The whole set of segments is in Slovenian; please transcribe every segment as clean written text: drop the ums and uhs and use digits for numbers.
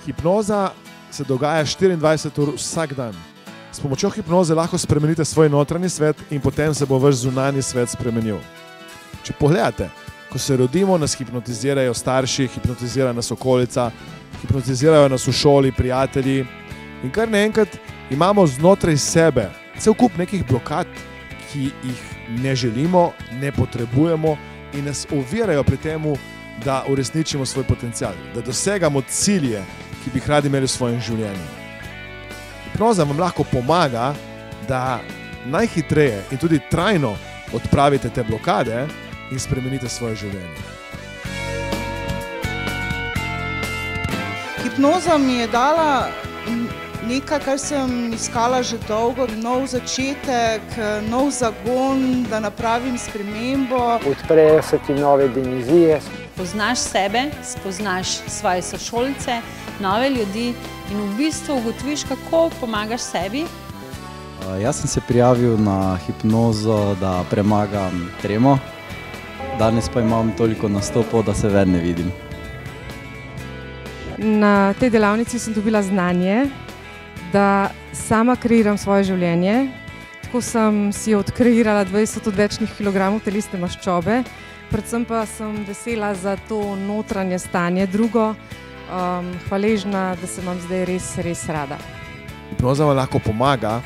Hipnoza se dogaja 24 ur vsak dan. S pomočjo hipnoze lahko spremenite svoj notranji svet in potem se bo vaš zunanji svet spremenil. Če pogledate, ko se rodimo, nas hipnotizirajo starši, hipnotizira nas okolica, hipnotizirajo nas v šoli, prijatelji in kar naenkrat imamo znotraj sebe cel kup nekih blokad, ki jih ne želimo, ne potrebujemo in nas ovirajo pri temu, da uresničimo svoj potencial, da dosegamo cilje, ki bi jih radi imeli v svojem življenju. Hipnoza vam lahko pomaga, da najhitreje in tudi trajno odpravite te blokade in spremenite svoje življenje. Hipnoza mi je dala nekaj, kar sem iskala že dolgo, nov začetek, nov zagon, da napravim spremembo. Odprejo se ti nove dimenzije. Poznaš sebe, spoznaš svoje sošolce, nove ljudi in v bistvu ugotoviš, kako pomagaš sebi. Jaz sem se prijavil na hipnozo, da premagam tremo. Danes pa imam toliko nastopov, da se ven ne vidim. Na tej delavnici sem dobila znanje, da sama kreiram svoje življenje. Tako sem si odkreirala 20 odvečnih kilogramov telesne maščobe. Predvsem pa sem vesela za to notranje stanje. Drugo, hvaležna, da se imam zdaj res, res rada. Hipnoza vam lahko pomaga,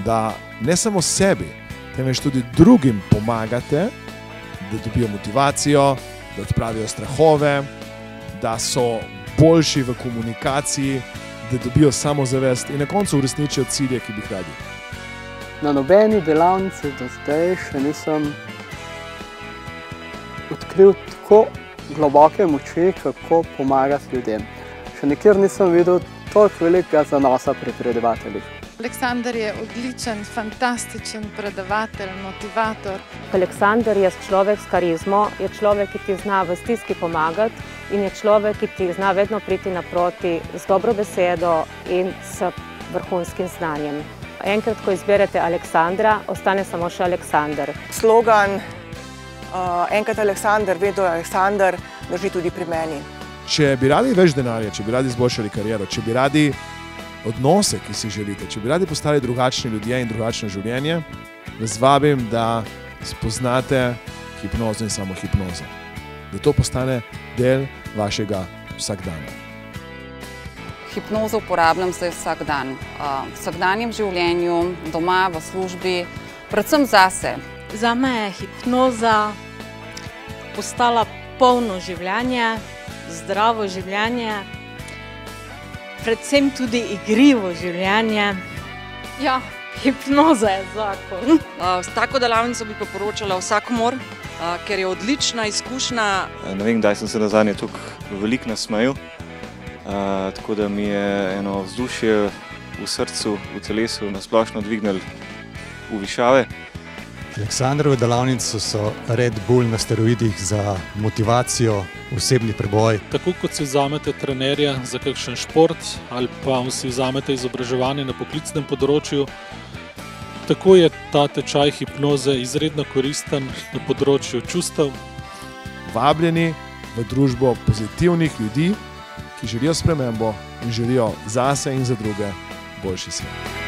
da ne samo sebi, temveč tudi drugim pomagate, da dobijo motivacijo, da odpravijo strahove, da so boljši v komunikaciji, da dobijo samozavest in na koncu uresničijo cilje, ki bi jih radi. Na nobeni delavnici do zdaj še nisem odkril tako globoke moči, kako pomagati ljudem. Še nikjer nisem videl toliko velikega zanosa pri predavateljih. Aleksander je odličen, fantastičen predavatelj, motivator. Aleksander je človek s karizmo, je človek, ki ti zna v stiski pomagati in je človek, ki ti zna vedno priti naproti z dobro besedo in s vrhunskim znanjem. Enkrat, ko izberete Aleksandra, ostane samo še Aleksander. Slogan enkrat Aleksander, vedno Aleksander, drži tudi pri meni. Če bi radi več denarja, če bi radi izboljšali kariero, če bi radi odnose, ki si želite, če bi radi postali drugačni ljudje in drugačno življenje, vas vabim, da spoznate hipnozo in samo hipnozo. Da to postane del vašega vsakdana. Hipnozo uporabljam zdaj vsak dan. V vsakdanjem življenju, doma, v službi, predvsem zase. Zame je hipnoza postala polno življenje, zdravo življenje, predvsem tudi igrivo življenje. Ja, hipnoza je zakon. Tako delavnico bi priporočala vsakomur, ker je odlična izkušnja. Ne vem, kdaj sem se nazadnje tako veliko nasmejal, tako da mi je eno vzdušje v srcu, v telesu nasplošno dvignilo v višave. Aleksandrovi delavnici so Red Bull na steroidih za motivacijo, osebni preboj. Tako kot si vzamete trenerja za kakšen šport ali pa si vzamete izobraževanje na poklicnem področju, tako je ta tečaj hipnoze izredno koristen na področju čustev. Vabljeni v družbo pozitivnih ljudi, ki želijo spremembo in želijo zase in za druge boljši svet.